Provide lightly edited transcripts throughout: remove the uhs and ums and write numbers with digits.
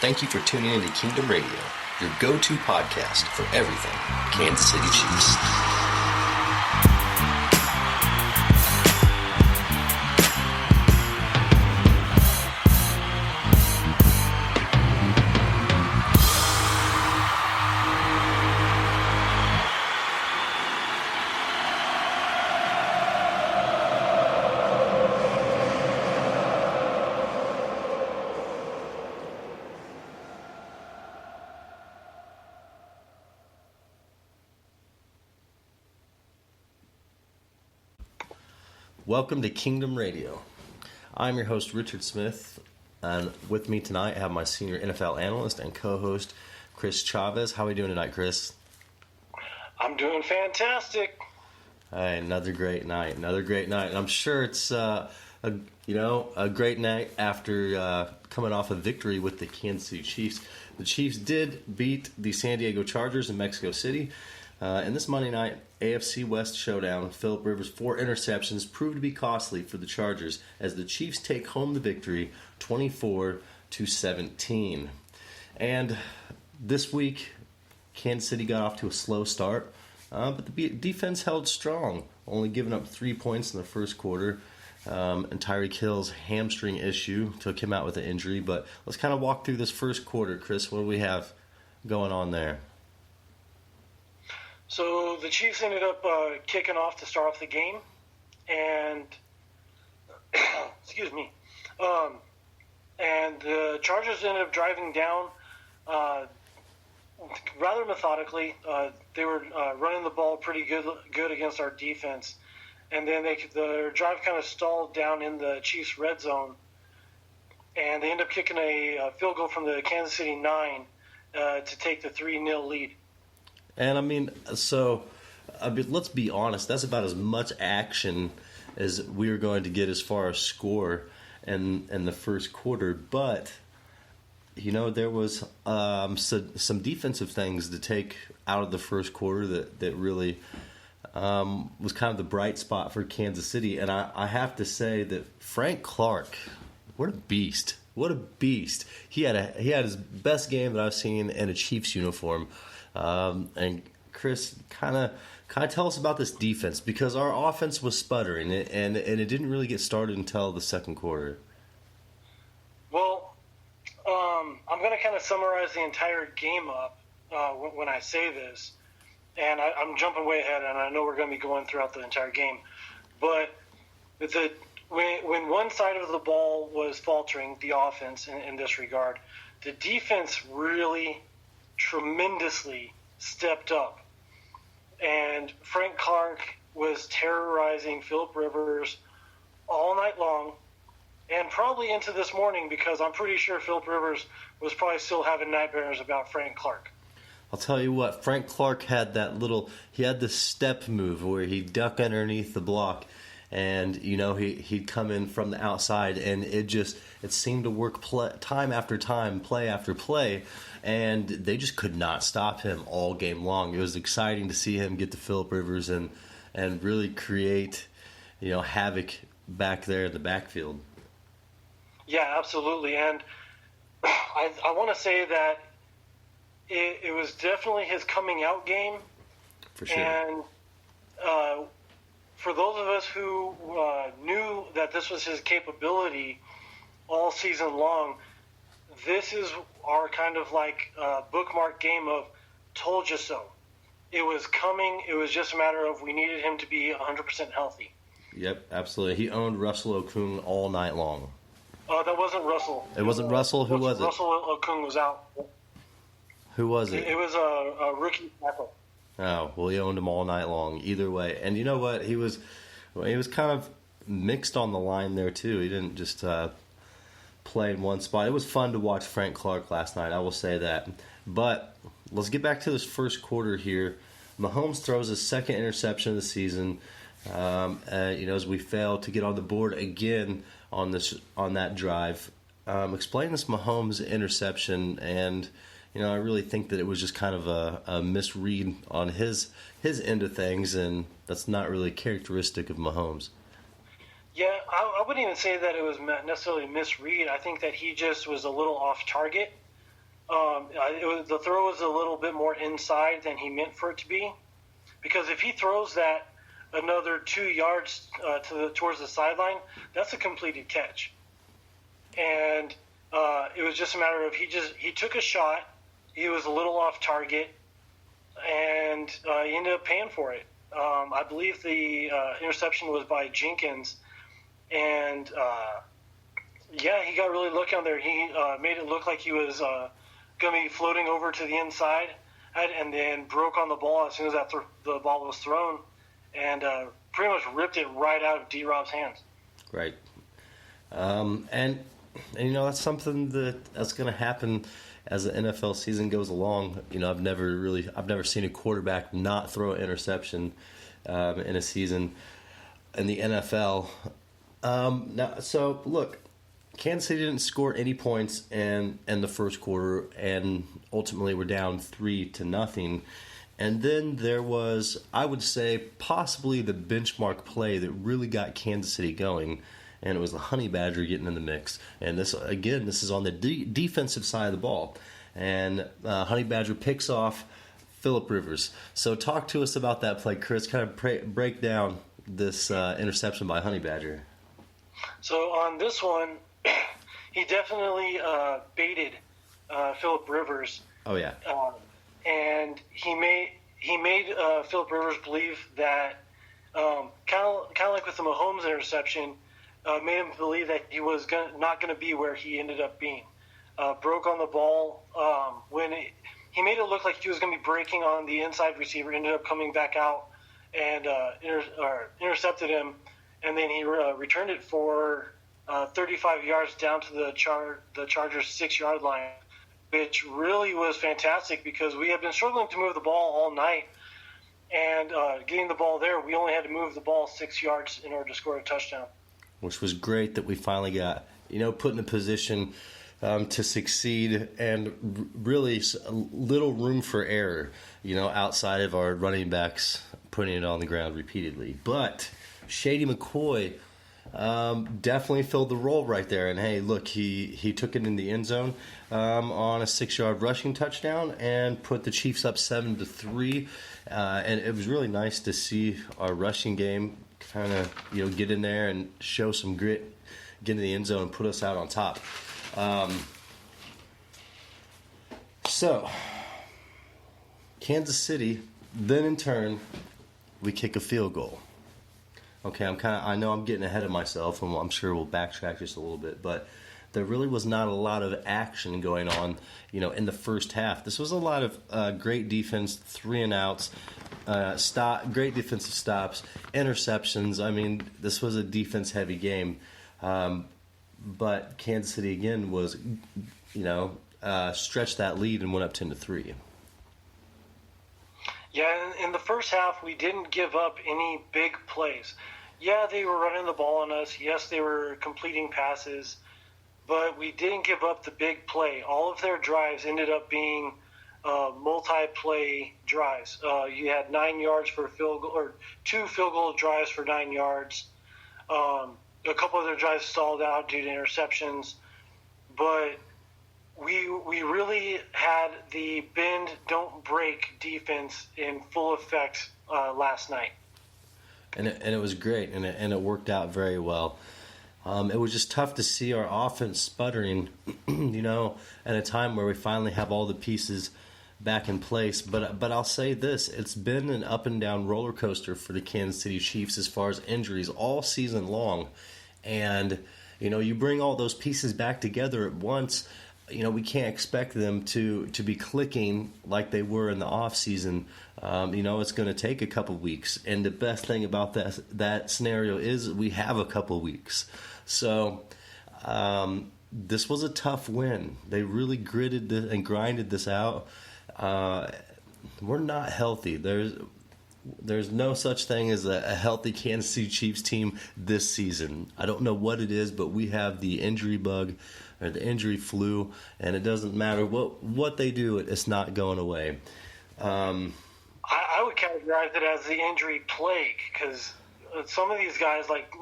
Thank you for tuning in to Kingdom Radio, your go-to podcast for everything Kansas City Chiefs. Welcome to Kingdom Radio. I'm your host, Richard Smith, and with me tonight I have my senior NFL analyst and co-host, Chris Chavez. How are we doing tonight, Chris? I'm doing fantastic. Another great night. And I'm sure it's a great night after coming off a victory with the Kansas City Chiefs. The Chiefs did beat the San Diego Chargers in Mexico City. In this Monday night AFC West showdown, Philip Rivers' 4 interceptions proved to be costly for the Chargers as the Chiefs take home the victory 24-17. And this week, Kansas City got off to a slow start, but the defense held strong, only giving up 3 points in the first quarter. And Tyreek Hill's hamstring issue took him out with an injury. But let's kind of walk through this first quarter. Chris, what do we have going on there? So the Chiefs ended up kicking off to start off the game, and and the Chargers ended up driving down rather methodically. They were running the ball pretty good against our defense, and then their drive kind of stalled down in the Chiefs' red zone, and they ended up kicking a field goal from the Kansas City 9 to take the 3-0 lead. And let's be honest, that's about as much action as we were going to get as far as score in the first quarter. But, there was some defensive things to take out of the first quarter that really was kind of the bright spot for Kansas City. And I have to say that Frank Clark, what a beast. What a beast. He had his best game that I've seen in a Chiefs uniform. And Chris, kind of tell us about this defense, because our offense was sputtering, and it didn't really get started until the second quarter. Well, I'm going to kind of summarize the entire game up when I say this, and I'm jumping way ahead, and I know we're going to be going throughout the entire game. But when one side of the ball was faltering, the offense in this regard, the defense really tremendously stepped up, and Frank Clark was terrorizing Philip Rivers all night long, and probably into this morning, because I'm pretty sure Philip Rivers was probably still having nightmares about Frank Clark. I'll tell you what, Frank Clark had this step move where he'd duck underneath the block, and he'd come in from the outside, and it seemed to work time after time, play after play, and they just could not stop him all game long. It was exciting to see him get to Philip Rivers and really create havoc back there in the backfield. Yeah, absolutely. And I want to say that it was definitely his coming out game. For sure. And for those of us who knew that this was his capability all season long, this is our kind of bookmark game of told you so. It was coming. It was just a matter of we needed him to be 100% healthy. Yep, absolutely. He owned Russell Okung all night long. That wasn't Russell. It wasn't Russell? Who was it? Russell Okung was out. Who was it? It was a rookie tackle. Oh, well, he owned him all night long. Either way. And you know what? He was kind of mixed on the line there, too. He didn't just play in one spot. It was fun to watch Frank Clark last night, I will say that. But let's get back to this first quarter here. Mahomes throws his second interception of the season. As we fail to get on the board again on that drive. Explain this Mahomes interception, and I really think that it was just kind of a misread on his end of things, and that's not really characteristic of Mahomes. Yeah, I wouldn't even say that it was necessarily misread. I think that he just was a little off target. The throw was a little bit more inside than he meant for it to be, because if he throws that another 2 yards towards the sideline, that's a completed catch. And it was just a matter of he took a shot, he was a little off target, and he ended up paying for it. I believe the interception was by Jenkins, and he got really lucky on there. He made it look like he was going to be floating over to the inside, and then broke on the ball as soon as the ball was thrown, and pretty much ripped it right out of D-Rob's hands. Right. And that's something that's going to happen as the NFL season goes along. I've never seen a quarterback not throw an interception in a season in the NFL. So look, Kansas City didn't score any points in the first quarter, and ultimately we're down 3-0. And then there was, I would say, possibly the benchmark play that really got Kansas City going, and it was the Honey Badger getting in the mix. And this is on the defensive side of the ball. And Honey Badger picks off Phillip Rivers. So talk to us about that play, Chris. Kind of break down this interception by Honey Badger. So on this one, he definitely baited Phillip Rivers. Oh yeah. And he made Phillip Rivers believe that kind of like with the Mahomes interception, made him believe that he was not going to be where he ended up being. Broke on the ball when he made it look like he was going to be breaking on the inside receiver. Ended up coming back out and intercepted him, and then he returned it for 35 yards down to the Chargers' 6-yard line, which really was fantastic because we had been struggling to move the ball all night, and getting the ball there, we only had to move the ball 6 yards in order to score a touchdown. Which was great that we finally got, put in a position to succeed, and really little room for error, outside of our running backs putting it on the ground repeatedly. But Shady McCoy definitely filled the role right there. And hey, look, he took it in the end zone on a 6-yard rushing touchdown and put the Chiefs up 7-3. And it was really nice to see our rushing game kind of get in there and show some grit, get in the end zone and put us out on top. So Kansas City, then in turn, we kick a field goal. Okay, I know I'm getting ahead of myself, and I'm sure we'll backtrack just a little bit, but there really was not a lot of action going on, in the first half. This was a lot of great defense, 3-and-outs, great defensive stops, interceptions. I mean, this was a defense-heavy game, but Kansas City again was, stretched that lead and went up 10-3. Yeah, in the first half, we didn't give up any big plays. Yeah, they were running the ball on us. Yes, they were completing passes, but we didn't give up the big play. All of their drives ended up being multi-play drives. You had 9 yards for a field goal, or 2 field goal drives for 9 yards. A couple of their drives stalled out due to interceptions, but we really had the bend, don't break defense in full effect last night. And it was great, and it worked out very well. It was just tough to see our offense sputtering, at a time where we finally have all the pieces back in place. But I'll say this, it's been an up and down roller coaster for the Kansas City Chiefs as far as injuries all season long. And, you bring all those pieces back together at once, we can't expect them to be clicking like they were in the off season. It's going to take a couple weeks, and the best thing about that scenario is we have a couple weeks. So this was a tough win. They really gritted and grinded this out. We're not healthy. There's no such thing as a healthy Kansas City Chiefs team this season. I don't know what it is, but we have the injury bug or the injury flu, and it doesn't matter what they do, it's not going away. I would categorize it as the injury plague, because some of these guys, like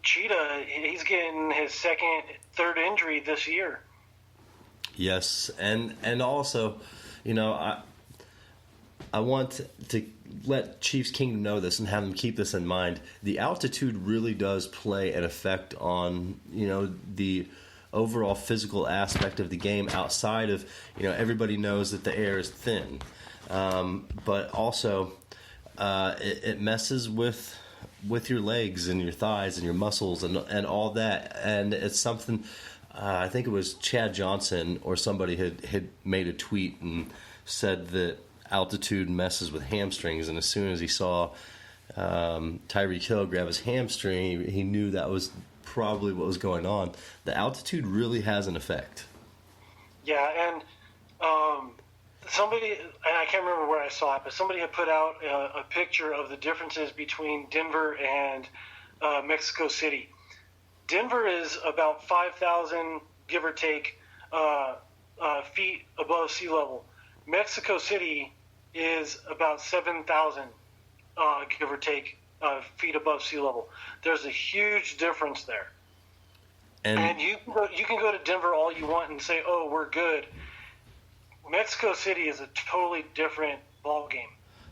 Cheetah, he's getting his second, third injury this year. Yes, and also, you know, I want to let Chiefs Kingdom know this and have them keep this in mind. The altitude really does play an effect on, you know, the overall physical aspect of the game outside of, you know, everybody knows that the air is thin. But also, it messes with your legs and your thighs and your muscles and all that. And it's something, I think it was Chad Johnson or somebody had made a tweet and said that altitude messes with hamstrings, and as soon as he saw Tyreek Hill grab his hamstring, he knew that was probably what was going on. The altitude really has an effect. Yeah, and somebody, and I can't remember where I saw it, but somebody had put out a picture of the differences between Denver and Mexico City. Denver is about 5,000, give or take, feet above sea level. Mexico City is about 7,000, give or take, feet above sea level. There's a huge difference there. And you can go to Denver all you want and say, oh, we're good. Mexico City is a totally different ball game.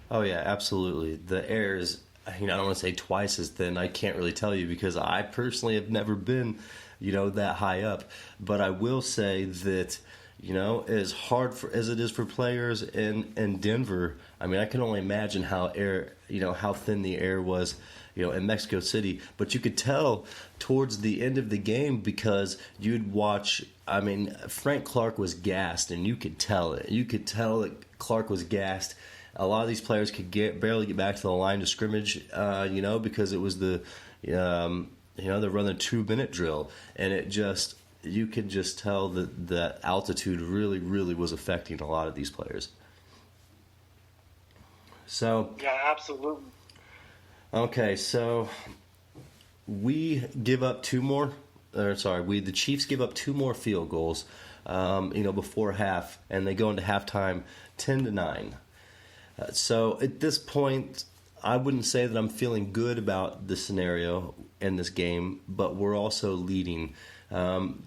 Oh, yeah, absolutely. The air is, you know, I don't want to say twice as thin. I can't really tell you because I personally have never been, you know, that high up. But I will say that, you know, as hard as it is for players in Denver, I mean, I can only imagine how thin the air was, you know, in Mexico City. But you could tell towards the end of the game because you'd watch. I mean, Frank Clark was gassed, and you could tell it. You could tell that Clark was gassed. A lot of these players could barely get back to the line of scrimmage, you know, because it was the, you know, they're running a 2-minute drill, and it just. You could just tell that the altitude really, really was affecting a lot of these players. So yeah, absolutely. Okay, so we give up the Chiefs give up 2 more field goals, you know, before half, and they go into halftime 10-9. So at this point, I wouldn't say that I'm feeling good about the scenario in this game, but we're also leading.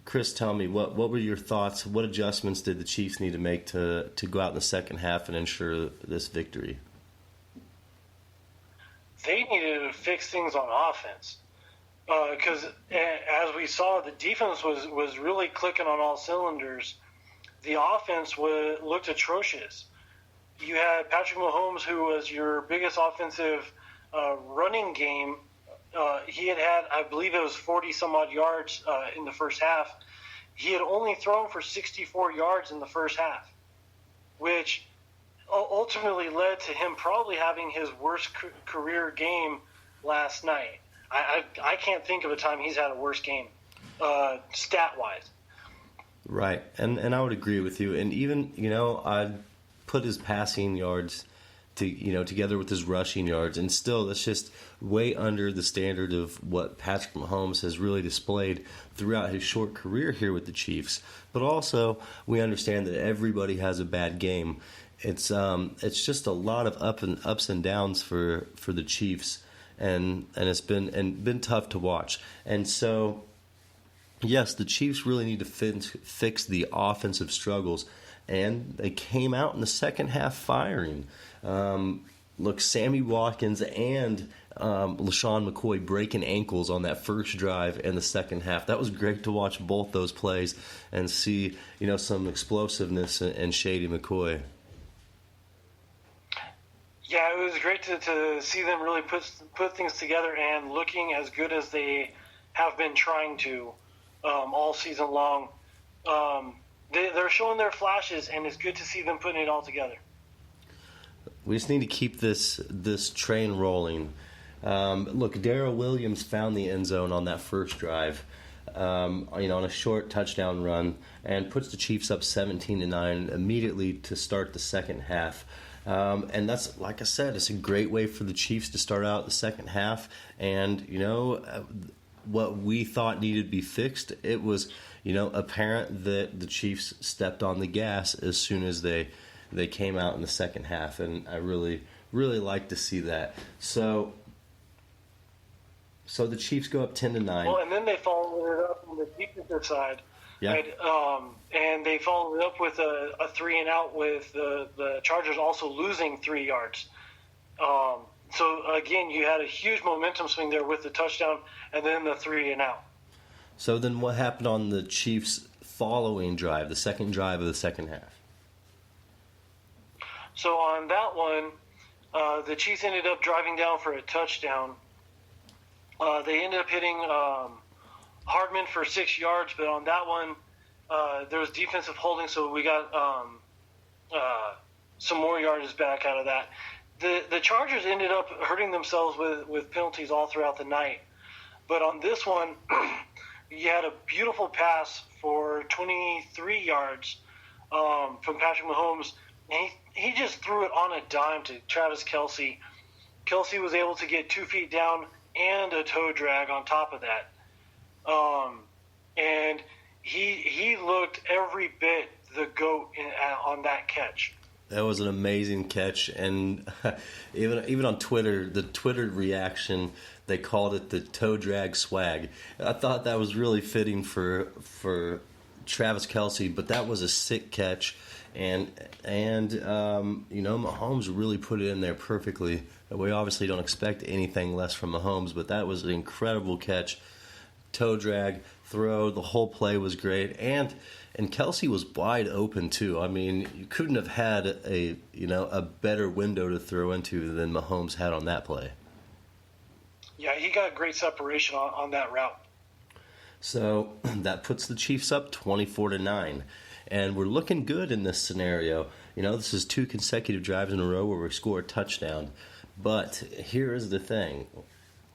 Chris, tell me, what were your thoughts? What adjustments did the Chiefs need to make to go out in the second half and ensure this victory? They needed to fix things on offense because, as we saw, the defense was really clicking on all cylinders. The offense looked atrocious. You had Patrick Mahomes, who was your biggest offensive running game. He had, I believe it was 40-some-odd yards in the first half. He had only thrown for 64 yards in the first half, which ultimately led to him probably having his worst career game last night. I can't think of a time he's had a worse game, stat-wise. Right, and I would agree with you. And even, you know, I'd put his passing yards together with his rushing yards, and still that's just way under the standard of what Patrick Mahomes has really displayed throughout his short career here with the Chiefs. But also, we understand that everybody has a bad game. It's just a lot of ups and downs for the Chiefs, and it's been tough to watch. And so, yes, the Chiefs really need to fix the offensive struggles, and they came out in the second half firing. Look, Sammy Watkins and LaShawn McCoy breaking ankles on that first drive in the second half. That was great to watch both those plays and see, you know, some explosiveness in Shady McCoy. Yeah, it was great to see them really put things together and looking as good as they have been trying to all season long. They're showing their flashes, and it's good to see them putting it all together. We just need to keep this train rolling. Look, Darrell Williams found the end zone on that first drive, on a short touchdown run, and puts the Chiefs up 17-9 immediately to start the second half. And that's, like I said, it's a great way for the Chiefs to start out the second half. And, you know, what we thought needed to be fixed, it was, you know, apparent that the Chiefs stepped on the gas as soon as they came out in the second half, and I really, really like to see that. So the Chiefs go up 10-9. Well, and then they followed it up on the defensive side Yeah. Right? And they followed it up with a 3-and-out with the Chargers also losing 3 yards. So, again, you had a huge momentum swing there with the touchdown and then the 3-and-out. So then what happened on the Chiefs' following drive, the second drive of the second half? So on that one, the Chiefs ended up driving down for a touchdown. They ended up hitting Hardman for 6 yards, but on that one, there was defensive holding, so we got some more yardage back out of that. The Chargers ended up hurting themselves with penalties all throughout the night. But on this one, you had a beautiful pass for 23 yards from Patrick Mahomes. And he just threw it on a dime to Travis-Kelce. Kelce was able to get 2 feet down and a toe drag on top of that. And he looked every bit the GOAT on that catch. That was an amazing catch, and even on Twitter, the Twitter reaction, they called it the toe drag swag. I thought that was really fitting for Travis-Kelce, but that was a sick catch, and Mahomes really put it in there perfectly. We obviously don't expect anything less from Mahomes, but that was an incredible catch. Toe drag, throw, the whole play was great, and Kelce was wide open too. I mean, you couldn't have had a better window to throw into than Mahomes had on that play. Yeah, he got great separation on that route. So that puts the Chiefs up 24-9, and we're looking good in this scenario. This is 2 consecutive drives in a row where we score a touchdown. But here is the thing.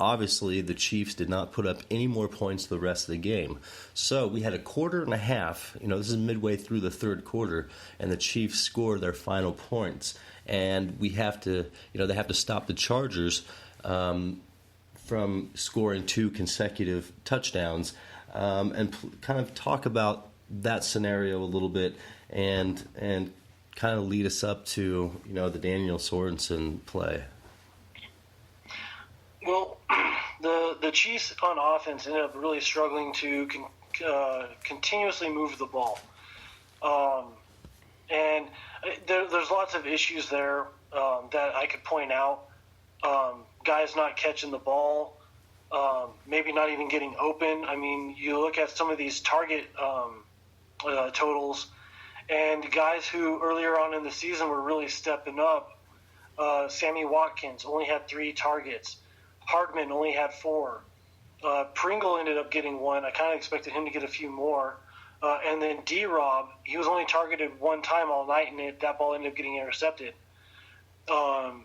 Obviously, the Chiefs did not put up any more points the rest of the game. So we had a quarter and a half. This is midway through the third quarter, and the Chiefs scored their final points. And we have to, they have to stop the Chargers from scoring 2 consecutive touchdowns, and kind of talk about that scenario a little bit, and kind of lead us up to the Daniel Sorensen play. Well, the Chiefs on offense ended up really struggling to continuously move the ball. And there's lots of issues there that I could point out. Guys not catching the ball, maybe not even getting open. I mean, you look at some of these target totals, and guys who earlier on in the season were really stepping up. Sammy Watkins only had 3 targets. Hardman only had 4. Pringle ended up getting 1. I kind of expected him to get a few more. And then D-Rob, he was only targeted 1 time all night, and that ball ended up getting intercepted. Deion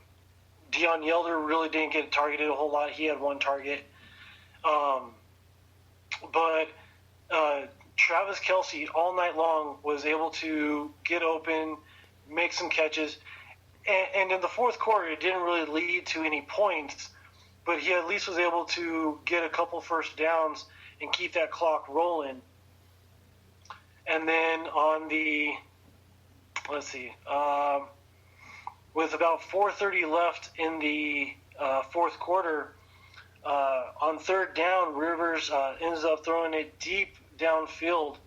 Yelder really didn't get targeted a whole lot. He had 1 target. But Travis Kelce all night long was able to get open, make some catches. And in the fourth quarter, it didn't really lead to any points, but he at least was able to get a couple first downs and keep that clock rolling. And then on the, with about 4:30 left in the fourth quarter, on third down, Rivers ends up throwing it deep downfield.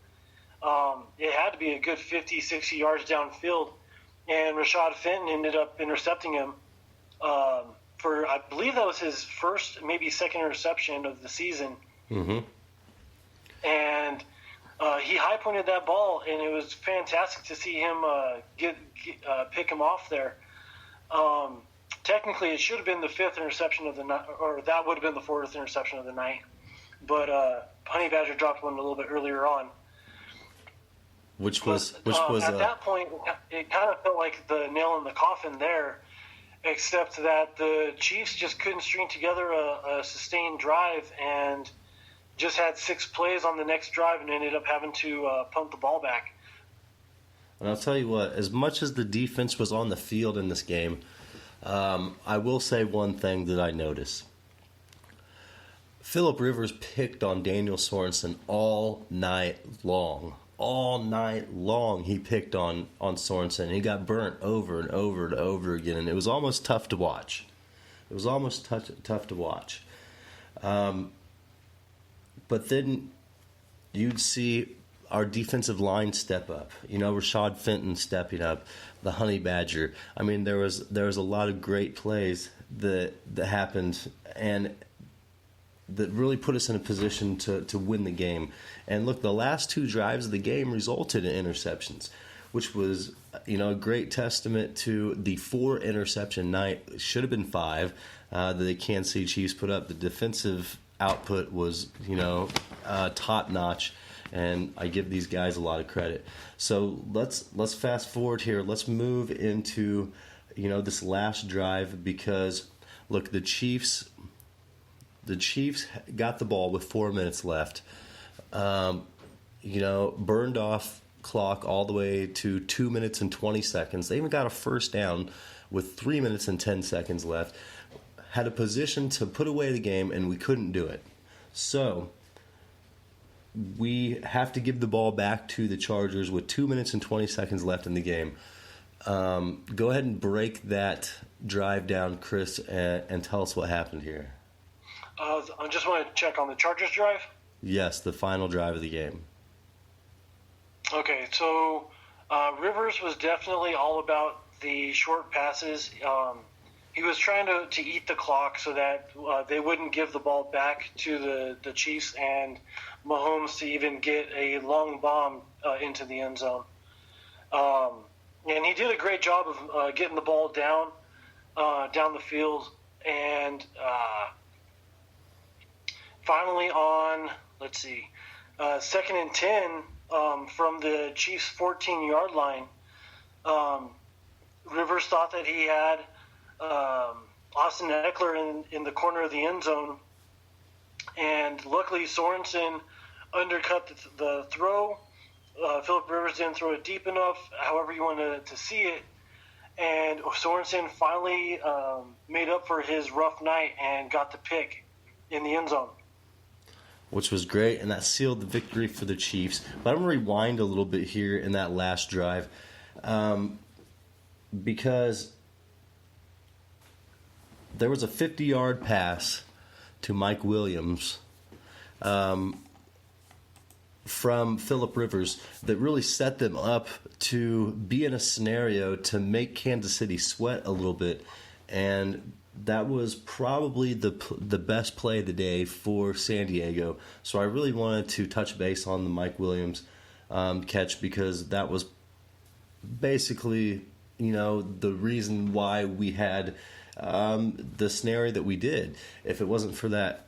It had to be a good 50, 60 yards downfield, and Rashad Fenton ended up intercepting him for, I believe that was his first, maybe second interception of the season. Mm-hmm. And he high-pointed that ball, and it was fantastic to see him pick him off there. Technically, it should have been the 5th interception of the night, or that would have been the 4th interception of the night. But Honey Badger dropped one a little bit earlier on. Which was at that point, it kind of felt like the nail in the coffin there, except that the Chiefs just couldn't string together a sustained drive and just had 6 plays on the next drive and ended up having to punt the ball back. And I'll tell you what, as much as the defense was on the field in this game, I will say one thing that I noticed. Phillip Rivers picked on Daniel Sorensen all night long. All night long he picked on Sorensen. He got burnt over and over and over again, and it was almost tough to watch. It was almost tough to watch. But then you'd see our defensive line step up. Rashad Fenton stepping up, the Honey Badger. I mean, there was a lot of great plays that happened and that really put us in a position to win the game. And look, the last 2 drives of the game resulted in interceptions, which was a great testament to the 4 interception night. It should have been 5 that the Kansas City Chiefs put up. The defensive output was top notch, and I give these guys a lot of credit. So let's fast forward here. Let's move into this last drive, because look, the Chiefs got the ball with 4 minutes left. Burned off clock all the way to 2 minutes and 20 seconds. They even got a first down with 3 minutes and 10 seconds left. Had a position to put away the game, and we couldn't do it. So we have to give the ball back to the Chargers with 2 minutes and 20 seconds left in the game. Go ahead and break that drive down, Chris, and tell us what happened here. I just want to check on the Chargers drive. Yes, the final drive of the game. Okay, so Rivers was definitely all about the short passes. He was trying to eat the clock so that they wouldn't give the ball back to the Chiefs and Mahomes to even get a long bomb into the end zone. And he did a great job of getting the ball down the field. And finally on, let's see, 2nd and 10 from the Chiefs' 14-yard line, Rivers thought that he had Austin Eckler in the corner of the end zone, and luckily Sorensen undercut the throw. Phillip Rivers didn't throw it deep enough, however you wanted to see it, and Sorensen finally made up for his rough night and got the pick in the end zone, which was great, and that sealed the victory for the Chiefs. But I'm going to rewind a little bit here in that last drive, because there was a 50-yard pass to Mike Williams from Phillip Rivers that really set them up to be in a scenario to make Kansas City sweat a little bit, and that was probably the best play of the day for San Diego. So I really wanted to touch base on the Mike Williams catch, because that was basically the reason why we had the scenario that we did. If it wasn't for that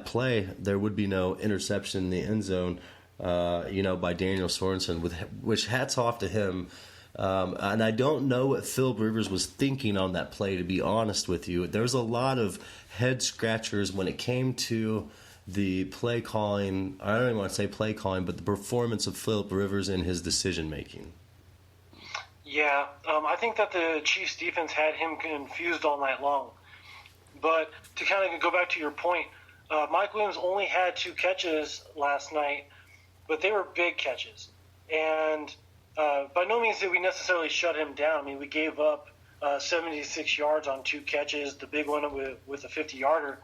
play, there would be no interception in the end zone, by Daniel Sorensen, which hats off to him. And I don't know what Phillip Rivers was thinking on that play, to be honest with you. There was a lot of head scratchers when it came to the play calling. I don't even want to say play calling, but the performance of Phillip Rivers in his decision making. Yeah, I think that the Chiefs defense had him confused all night long. But to kind of go back to your point, Mike Williams only had 2 catches last night, but they were big catches. And by no means did we necessarily shut him down. I mean, we gave up 76 yards on 2 catches, the big one with a 50-yarder.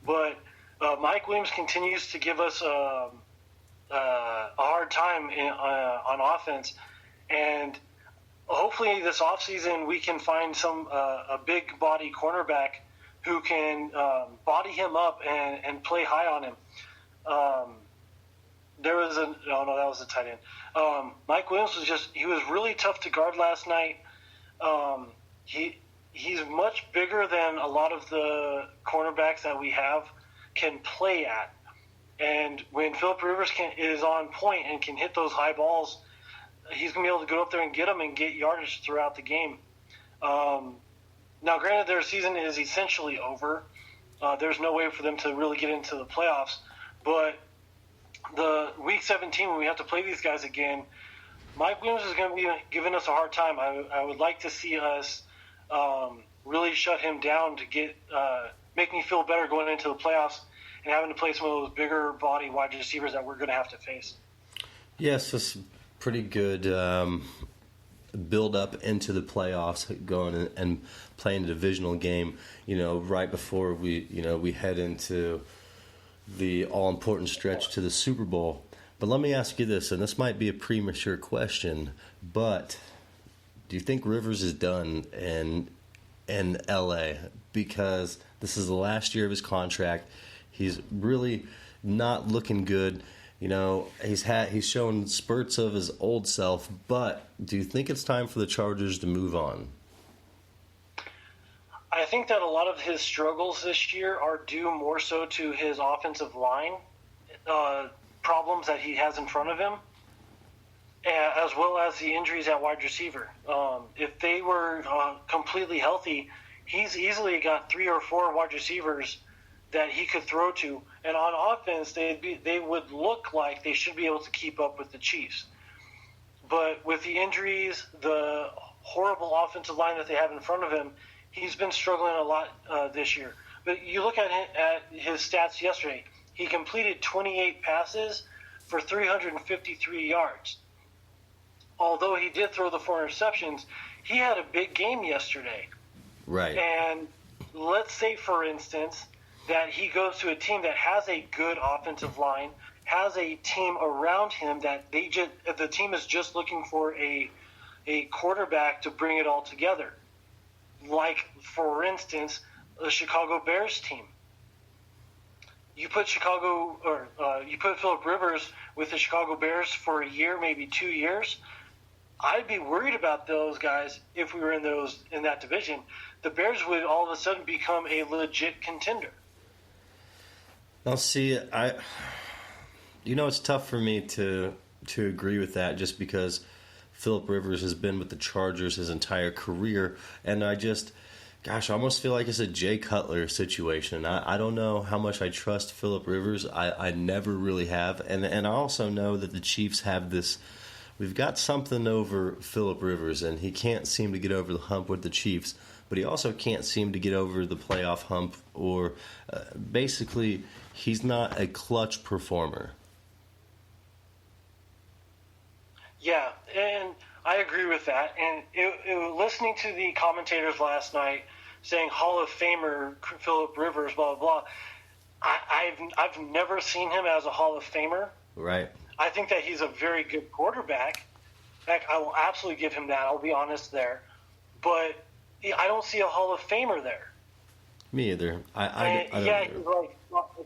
But Mike Williams continues to give us a hard time on offense. And hopefully this offseason we can find a big body cornerback who can body him up and play high on him. That was a tight end. Mike Williams he was really tough to guard last night. He's much bigger than a lot of the cornerbacks that we have can play at. And when Phillip Rivers is on point and can hit those high balls, he's going to be able to go up there and get them and get yardage throughout the game. Now, granted, their season is essentially over. There's no way for them to really get into the playoffs. But the Week 17, when we have to play these guys again, Mike Williams is going to be giving us a hard time. I would like to see us really shut him down to make me feel better going into the playoffs and having to play some of those bigger body wide receivers that we're going to have to face. Yes, it's pretty good build up into the playoffs, going and playing a divisional game, right before we head into the all-important stretch to the Super Bowl. But let me ask you this, and this might be a premature question, but do you think Rivers is done in L.A.? Because this is the last year of his contract. He's really not looking good. He's shown spurts of his old self, but do you think it's time for the Chargers to move on? I think that a lot of his struggles this year are due more so to his offensive line problems that he has in front of him, as well as the injuries at wide receiver. If they were completely healthy, he's easily got 3 or 4 wide receivers that he could throw to, and on offense they would look like they should be able to keep up with the Chiefs. But with the injuries, the horrible offensive line that they have in front of him, he's been struggling a lot this year. But you look at his stats yesterday. He completed 28 passes for 353 yards. Although he did throw the 4 interceptions, he had a big game yesterday. Right. And let's say, for instance, that he goes to a team that has a good offensive line, has a team around him that the team is just looking for a quarterback to bring it all together. Like, for instance, the Chicago Bears team. You put Phillip Rivers with the Chicago Bears for a year, maybe 2 years. I'd be worried about those guys if we were in that division. The Bears would all of a sudden become a legit contender. Now, see, it's tough for me to agree with that, just because Phillip Rivers has been with the Chargers his entire career, and I almost feel like it's a Jay Cutler situation. I don't know how much I trust Phillip Rivers. I never really have, and I also know that the Chiefs have this. We've got something over Phillip Rivers, and he can't seem to get over the hump with the Chiefs, but he also can't seem to get over the playoff hump, or basically he's not a clutch performer. Yeah, and I agree with that. And listening to the commentators last night saying Hall of Famer Phillip Rivers, blah, blah, blah, I've never seen him as a Hall of Famer. Right. I think that he's a very good quarterback. Heck, I will absolutely give him that. I'll be honest there. But I don't see a Hall of Famer there. Me either. He's like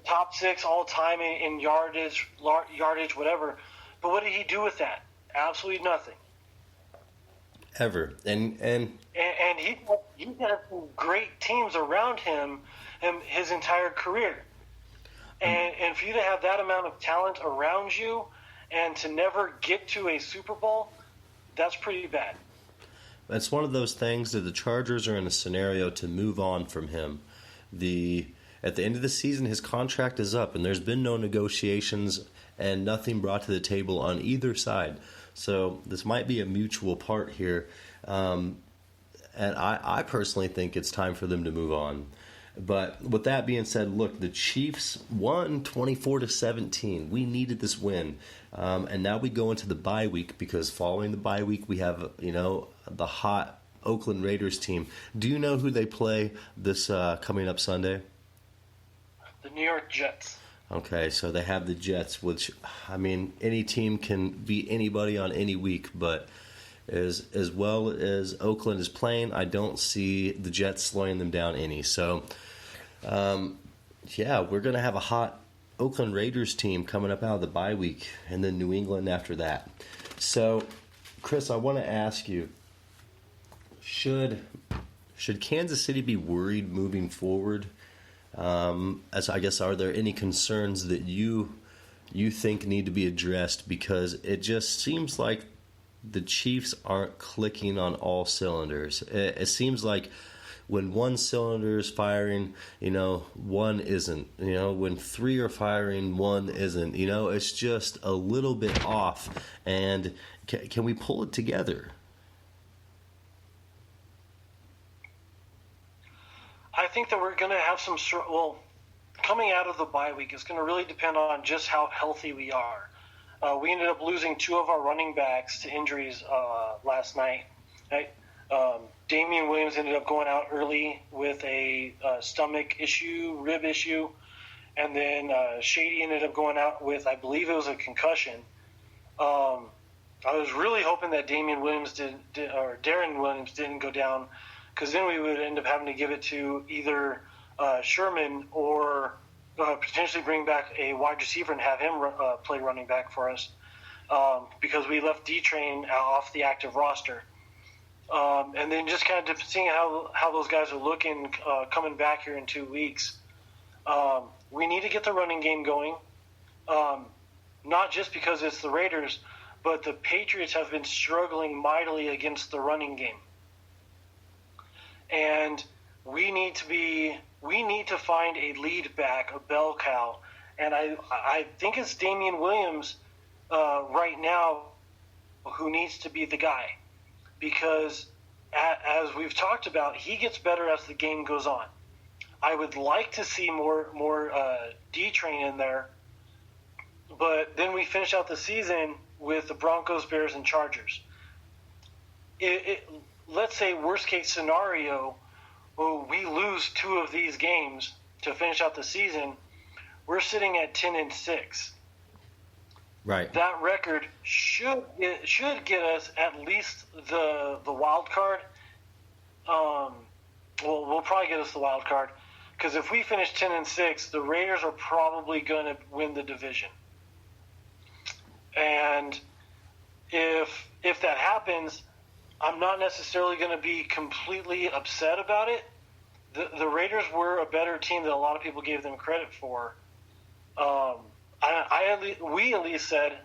top 6 all time in yardage, whatever. But what did he do with that? Absolutely nothing. Ever. And he had some great teams around him his entire career. And for you to have that amount of talent around you and to never get to a Super Bowl, that's pretty bad. It's one of those things that the Chargers are in a scenario to move on from him. At the end of the season, his contract is up, and there's been no negotiations and nothing brought to the table on either side. So this might be a mutual part here. And I personally think it's time for them to move on. But with that being said, look, the Chiefs won 24-17. We needed this win. And now we go into the bye week, because following the bye week, we have, the hot Oakland Raiders team. Do you know who they play this coming up Sunday? The New York Jets. Okay, so they have the Jets, which, any team can beat anybody on any week, but as well as Oakland is playing, I don't see the Jets slowing them down any. So, we're going to have a hot Oakland Raiders team coming up out of the bye week, and then New England after that. So, Chris, I want to ask you, should Kansas City be worried moving forward? Are there any concerns that you think need to be addressed? Because it just seems like the Chiefs aren't clicking on all cylinders. It seems like when one cylinder is firing, one isn't. When 3 are firing, one isn't. It's just a little bit off. And can we pull it together? I think that we're going to have some coming out of the bye week, it's going to really depend on just how healthy we are. We ended up losing 2 of our running backs to injuries last night. Right? Damian Williams ended up going out early with a stomach issue, rib issue, and then Shady ended up going out with, I believe it was a concussion. I was really hoping that Darren Williams didn't go down, because then we would end up having to give it to either Sherman or potentially bring back a wide receiver and have him play running back for us, because we left D-Train off the active roster. And then just kind of seeing how those guys are looking coming back here in 2 weeks. We need to get the running game going, not just because it's the Raiders, but the Patriots have been struggling mightily against the running game. And we need to find a lead back, a bell cow. And I think it's Damian Williams right now who needs to be the guy. Because as we've talked about, he gets better as the game goes on. I would like to see more D-Train in there. But then we finish out the season with the Broncos, Bears, and Chargers. Let's say worst case scenario, we lose 2 of these games to finish out the season. We're sitting at 10-6. Right. That record should get us at least the wild card. Will probably get us the wild card, because if we finish 10-6, the Raiders are probably going to win the division. And if that happens, I'm not necessarily going to be completely upset about it. The Raiders were a better team than a lot of people gave them credit for. We at least said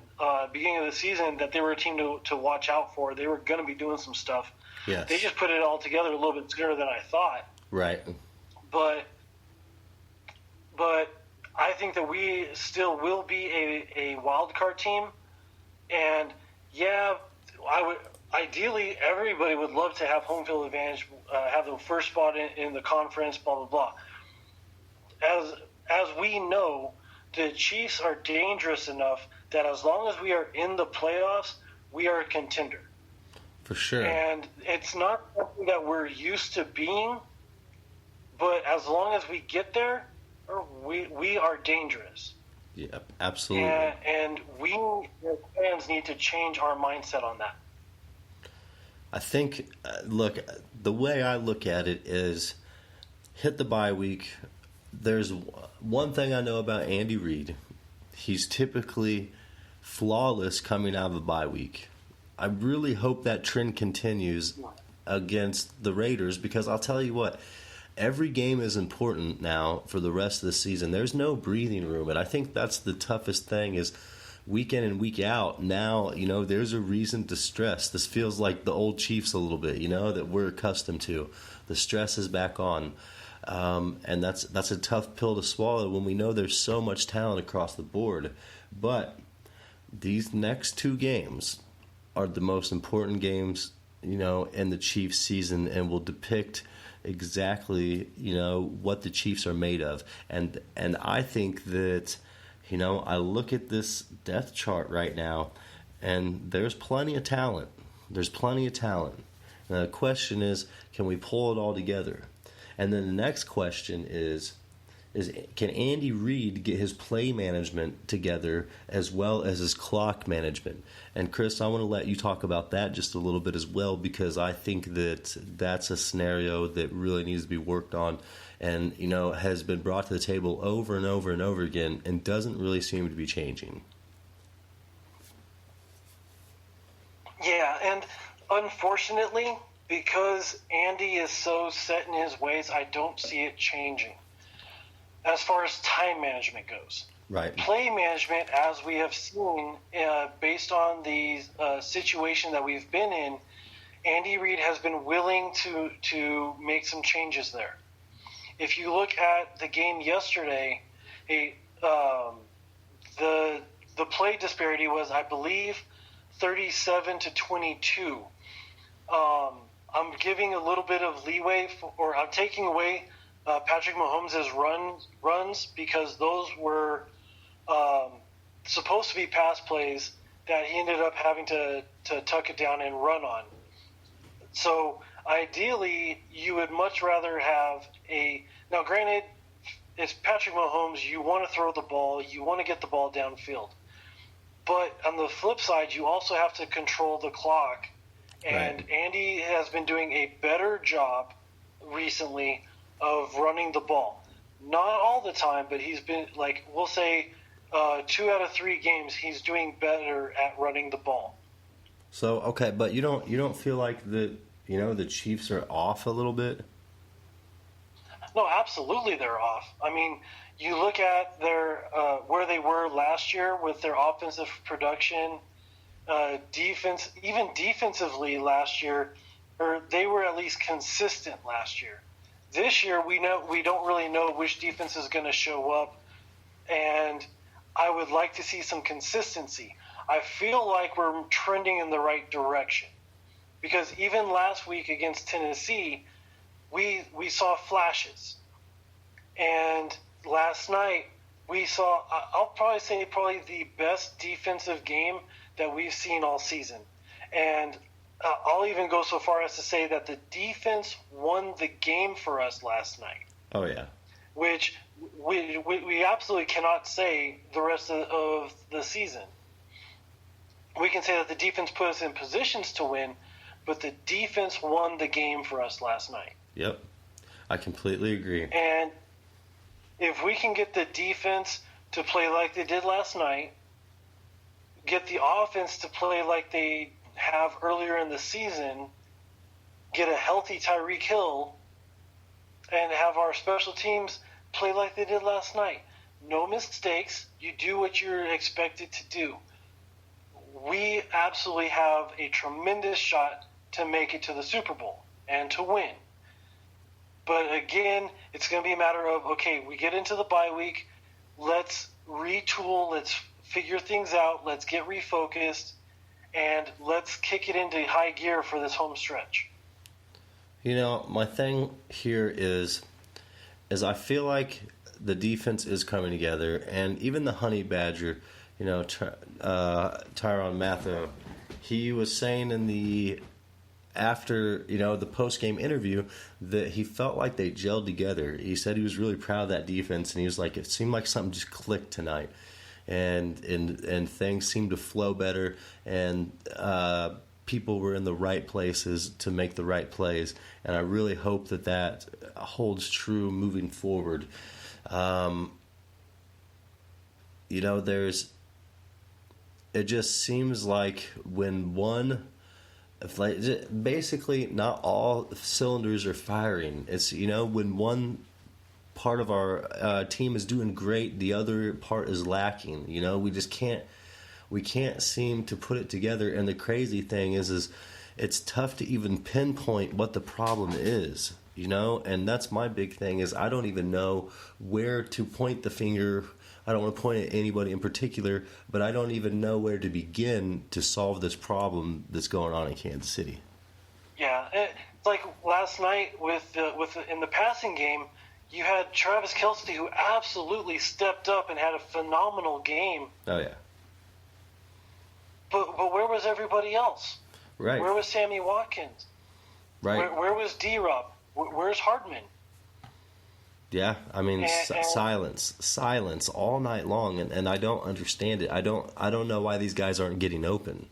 beginning of the season that they were a team to watch out for. They were going to be doing some stuff. Yes. They just put it all together a little bit sooner than I thought. Right. But I think that we still will be a wild card team. And yeah, ideally everybody would love to have home field advantage, have the first spot in the conference, blah blah blah. As we know, the Chiefs are dangerous enough that as long as we are in the playoffs, we are a contender. For sure. And it's not something that we're used to being, but as long as we get there, we are dangerous. Yeah, absolutely. And we, as fans, need to change our mindset on that. I think, look, the way I look at it is hit the bye week. There's one thing I know about Andy Reid. He's typically flawless coming out of a bye week. I really hope that trend continues against the Raiders, because I'll tell you what, every game is important now for the rest of the season. There's no breathing room, and I think that's the toughest thing is week in and week out. Now, there's a reason to stress. This feels like the old Chiefs a little bit, that we're accustomed to. The stress is back on. And that's a tough pill to swallow when we know there's so much talent across the board. But these next 2 games are the most important games, in the Chiefs season, and will depict exactly, what the Chiefs are made of. And I think that, I look at this depth chart right now, and there's plenty of talent. There's plenty of talent. Now, the question is, can we pull it all together? And then the next question is can Andy Reid get his play management together as well as his clock management? And Chris, I want to let you talk about that just a little bit as well, because I think that that's a scenario that really needs to be worked on and, has been brought to the table over and over and over again and doesn't really seem to be changing. Yeah, and unfortunately, because Andy is so set in his ways, I don't see it changing as far as time management goes. Right. Play management, as we have seen, based on the situation that we've been in, Andy Reid has been willing to make some changes there. If you look at the game yesterday, the play disparity was, I believe, 37-22. I'm giving a little bit of leeway, or I'm taking away Patrick Mahomes' runs, because those were supposed to be pass plays that he ended up having to tuck it down and run on. So ideally, you would much rather have now granted, it's Patrick Mahomes. You want to throw the ball. You want to get the ball downfield. But on the flip side, you also have to control the clock. And Right. Andy has been doing a better job recently of running the ball. Not all the time, but he's been, like, we'll say 2 out of 3 games, he's doing better at running the ball. So okay, but you don't feel like the Chiefs are off a little bit? No, absolutely they're off. I mean, you look at their where they were last year with their offensive production, defense, even defensively last year, or they were at least consistent last year. This year, we don't really know which defense is going to show up, and I would like to see some consistency. I feel like we're trending in the right direction because even last week against Tennessee, we saw flashes, and last night we saw, I'll probably say, the best defensive game that we've seen all season. And I'll even go so far as to say that the defense won the game for us last night. Oh yeah. Which we absolutely cannot say the rest of the season. We can say that the defense put us in positions to win, but the defense won the game for us last night. Yep. I completely agree. And if we can get the defense to play like they did last night, get the offense to play like they have earlier in the season, get a healthy Tyreek Hill, and have our special teams play like they did last night. No mistakes. You do what you're expected to do. We absolutely have a tremendous shot to make it to the Super Bowl and to win. But again, it's going to be a matter of, okay, we get into the bye week, let's retool, let's figure things out, let's get refocused, and let's kick it into high gear for this home stretch. My thing here is I feel like the defense is coming together, and even the Honey Badger, Tyrann Mathieu, he was saying in the after the post-game interview that he felt like they gelled together. He said he was really proud of that defense, and he was like, it seemed like something just clicked tonight, and things seemed to flow better, and people were in the right places to make the right plays, and I really hope that holds true moving forward. It just seems like when basically not all cylinders are firing. It's when one part of our team is doing great, the other part is lacking. We can't seem to put it together. And the crazy thing is it's tough to even pinpoint what the problem is. And that's my big thing is I don't even know where to point the finger. I don't want to point at anybody in particular, but I don't even know where to begin to solve this problem that's going on in Kansas City. Yeah, it's like last night in the passing game, you had Travis-Kelce who absolutely stepped up and had a phenomenal game. Oh yeah. But where was everybody else? Right. Where was Sammy Watkins? Right. Where was D-Rob? Where's Hardman? Yeah, I mean, And silence all night long, and I don't understand it. I don't know why these guys aren't getting open.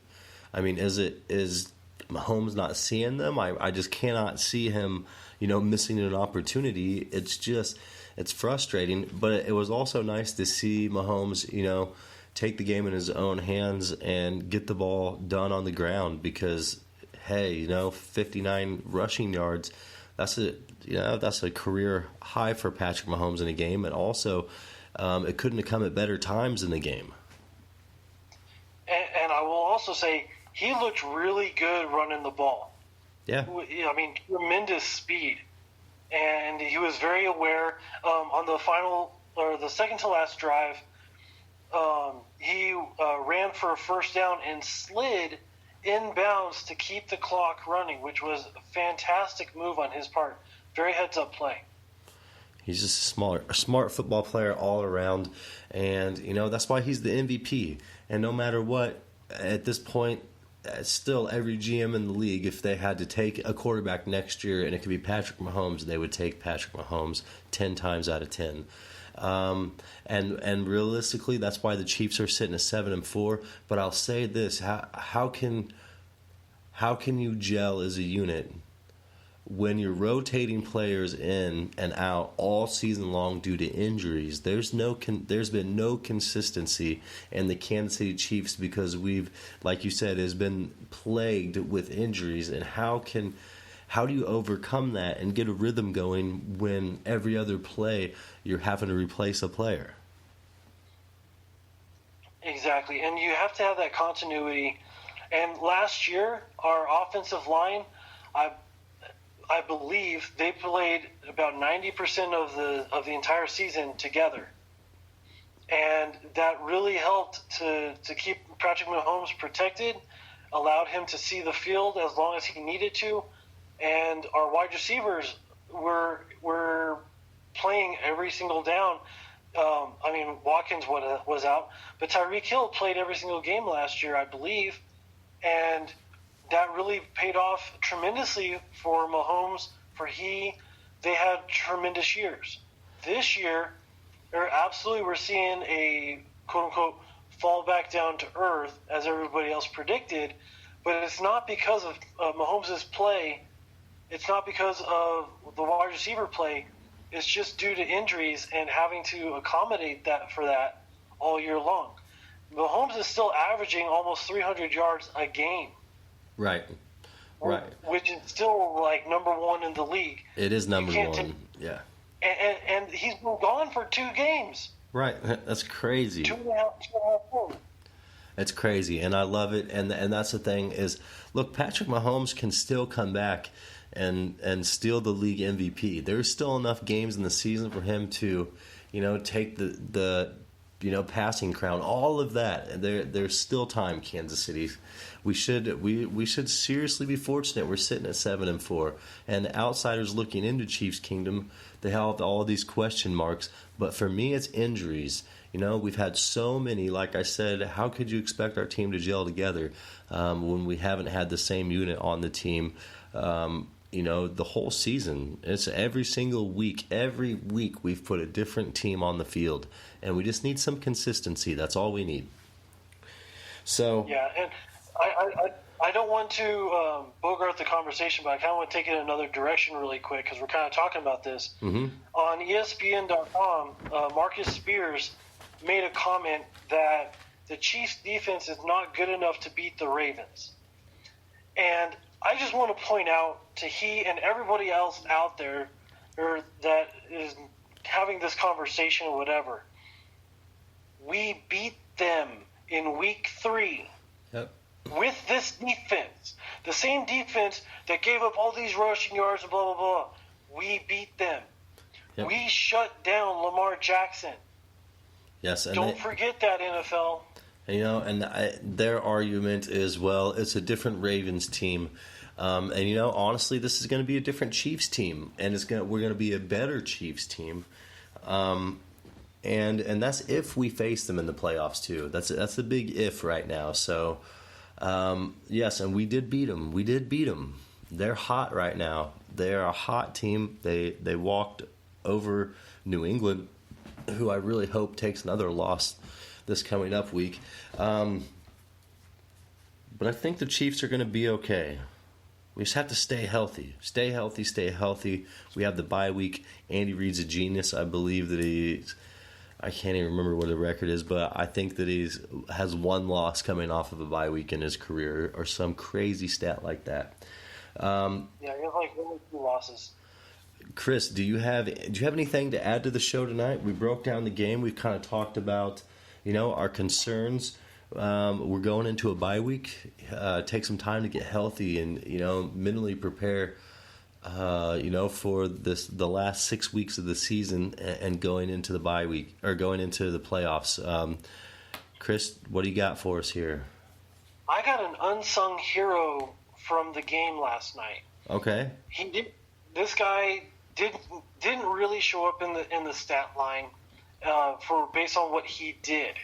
I mean, is Mahomes not seeing them? I just cannot see him, missing an opportunity. It's frustrating, but it was also nice to see Mahomes, take the game in his own hands and get the ball done on the ground because, hey, 59 rushing yards. That's a career high for Patrick Mahomes in a game, and also it couldn't have come at better times in the game. And I will also say he looked really good running the ball. Yeah. I mean, tremendous speed, and he was very aware. On the final or the second to last drive, he ran for a first down and slid inbounds to keep the clock running, which was a fantastic move on his part. Very heads-up play. He's just a smart football player all around, and that's why he's the MVP. And no matter what, at this point, still every GM in the league, if they had to take a quarterback next year and it could be Patrick Mahomes, they would take Patrick Mahomes 10 times out of 10. And realistically, that's why the Chiefs are sitting at 7-4. But I'll say this: how can you gel as a unit when you're rotating players in and out all season long due to injuries? There's been no consistency in the Kansas City Chiefs because we've, like you said, has been plagued with injuries. And how do you overcome that and get a rhythm going when every other play you're having to replace a player? Exactly, and you have to have that continuity. And last year, our offensive line, I believe they played about 90% of the entire season together, and that really helped to keep Patrick Mahomes protected, allowed him to see the field as long as he needed to, and our wide receivers were playing every single down. Watkins was out, but Tyreek Hill played every single game last year, I believe, and that really paid off tremendously for Mahomes. They had tremendous years. This year, we're seeing a quote unquote fall back down to earth as everybody else predicted, but it's not because of Mahomes' play. It's not because of the wide receiver play. It's just due to injuries and having to accommodate that all year long. Mahomes is still averaging almost 300 yards a game. Right. Which is still like number one in the league. It is number one. Yeah. And he's been gone for 2 games. Right. That's crazy. 2.5 4. It's crazy, and I love it. And that's the thing is, look, Patrick Mahomes can still come back and steal the league MVP. There's still enough games in the season for him to, take the passing crown. All of that. There's still time, Kansas City. We should seriously be fortunate. We're sitting at 7-4, and outsiders looking into Chiefs Kingdom, they have all these question marks. But for me, it's injuries. We've had so many. Like I said, how could you expect our team to gel together when we haven't had the same unit on the team? The whole season. It's every single week. Every week we've put a different team on the field, and we just need some consistency. That's all we need. So yeah, and I don't want to bogart the conversation, but I kind of want to take it in another direction really quick because we're kind of talking about this. Mm-hmm. On ESPN.com, Marcus Spears made a comment that the Chiefs' defense is not good enough to beat the Ravens. And I just want to point out to he and everybody else out there that is having this conversation or whatever, we beat them in week 3. Yep. With this defense, the same defense that gave up all these rushing yards and blah, blah, blah, we beat them. Yep. We shut down Lamar Jackson. Yes, and don't forget that, NFL. Their argument is, well, it's a different Ravens team. Honestly, this is going to be a different Chiefs team, and we're going to be a better Chiefs team. And that's if we face them in the playoffs too. That's the big if right now. So, yes, and we did beat them. We did beat them. They're hot right now. They're a hot team. They walked over New England, who I really hope takes another loss this coming up week. But I think the Chiefs are going to be okay. We just have to stay healthy. Stay healthy. We have the bye week. Andy Reid's a genius. I believe that I can't even remember what the record is, but I think that he has 1 loss coming off of a bye week in his career or some crazy stat like that. Yeah, he has like 1 or 2 losses. Chris, do you have anything to add to the show tonight? We broke down the game. We've kind of talked about, our concerns. We're going into a bye week. Take some time to get healthy and mentally prepare. For the last 6 weeks of the season and going into the bye week or going into the playoffs. Chris, what do you got for us here? I got an unsung hero from the game last night. Okay. This guy didn't really show up in the stat line based on what he did.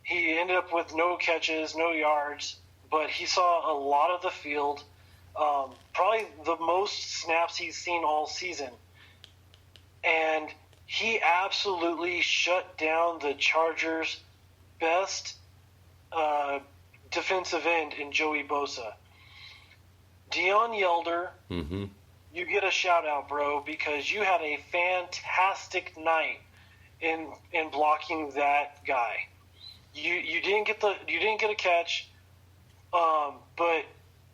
He ended up with no catches, no yards, but he saw a lot of the field. Probably the most snaps he's seen all season. And he absolutely shut down the Chargers' best defensive end in Joey Bosa. Deion Yelder, you get a shout out, bro, because you had a fantastic night in blocking that guy. You didn't get a catch, but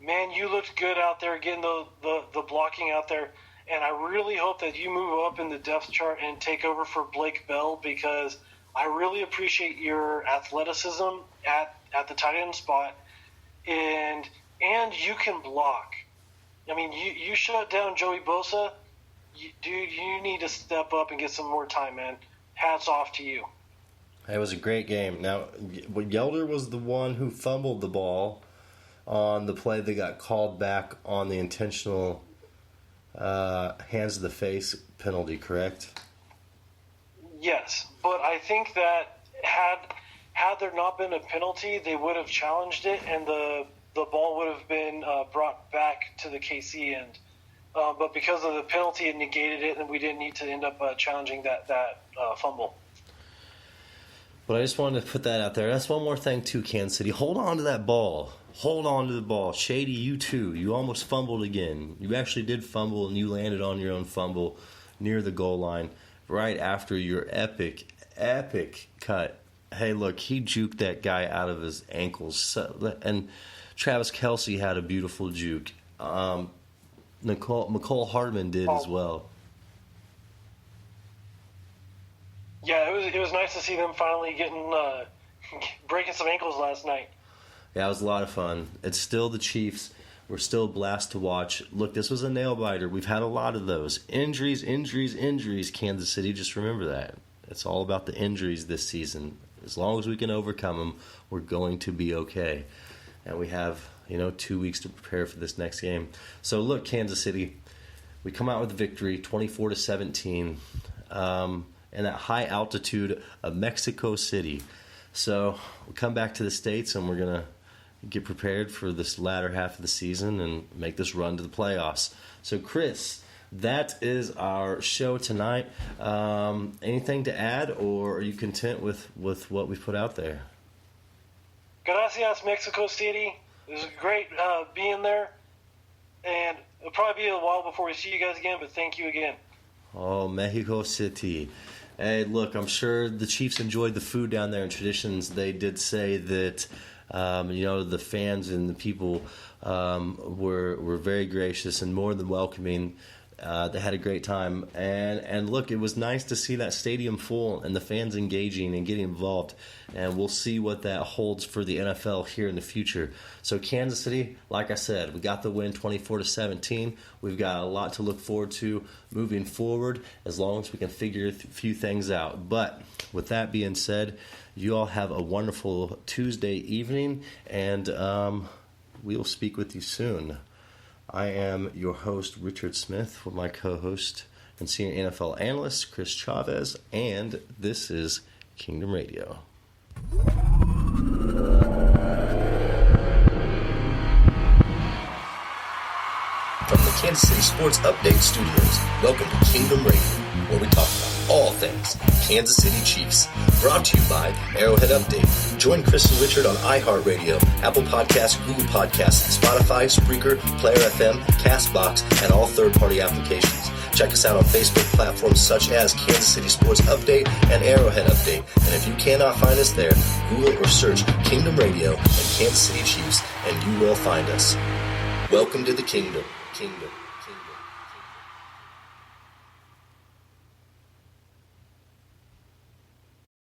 man, you looked good out there getting the blocking out there. And I really hope that you move up in the depth chart and take over for Blake Bell, because I really appreciate your athleticism at the tight end spot, and you can block. I mean, you shut down Joey Bosa. Dude, you need to step up and get some more time, man. Hats off to you. It was a great game. Now, Yelder was the one who fumbled the ball on the play that got called back on the intentional hands to the face penalty, correct? Yes, but I think that had there not been a penalty, they would have challenged it, and the ball would have been brought back to the KC end. But because of the penalty, it negated it, and we didn't need to end up challenging that fumble. But I just wanted to put that out there. That's one more thing too, Kansas City. Hold on to that ball. Hold on to the ball. Shady, you too. You almost fumbled again. You actually did fumble, and you landed on your own fumble near the goal line right after your epic cut. Hey, look, he juked that guy out of his ankles. And Travis-Kelce had a beautiful juke. McCole Hardman did as well. Yeah, it was nice to see them finally breaking some ankles last night. Yeah, it was a lot of fun. It's still the Chiefs. We're still a blast to watch. Look, this was a nail-biter. We've had a lot of those. Injuries, Kansas City. Just remember that. It's all about the injuries this season. As long as we can overcome them, we're going to be okay. And we have, 2 weeks to prepare for this next game. So, look, Kansas City, we come out with a victory, 24-17, in that high altitude of Mexico City. So, we'll come back to the States, and we're going to get prepared for this latter half of the season and make this run to the playoffs. So, Chris, that is our show tonight. Anything to add, or are you content with what we've put out there? Gracias, Mexico City. It was great being there. And it'll probably be a while before we see you guys again, but thank you again. Oh, Mexico City. Hey, look, I'm sure the Chiefs enjoyed the food down there and traditions. They did say that the fans and the people were very gracious and more than welcoming. They had a great time. And look, it was nice to see that stadium full and the fans engaging and getting involved. And we'll see what that holds for the NFL here in the future. So Kansas City, like I said, we got the win 24-17. We've got a lot to look forward to moving forward as long as we can figure a few things out. But with that being said, you all have a wonderful Tuesday evening, and we will speak with you soon. I am your host, Richard Smith, with my co-host and senior NFL analyst, Chris Chavez, and this is Kingdom Radio. From the Kansas City Sports Update Studios, welcome to Kingdom Radio, where we talk about all things Kansas City Chiefs. Brought to you by Arrowhead Update. Join Chris and Richard on iHeartRadio, Apple Podcasts, Google Podcasts, Spotify, Spreaker, Player FM, CastBox, and all third-party applications. Check us out on Facebook platforms such as Kansas City Sports Update and Arrowhead Update. And if you cannot find us there, Google or search Kingdom Radio and Kansas City Chiefs, and you will find us. Welcome to the Kingdom.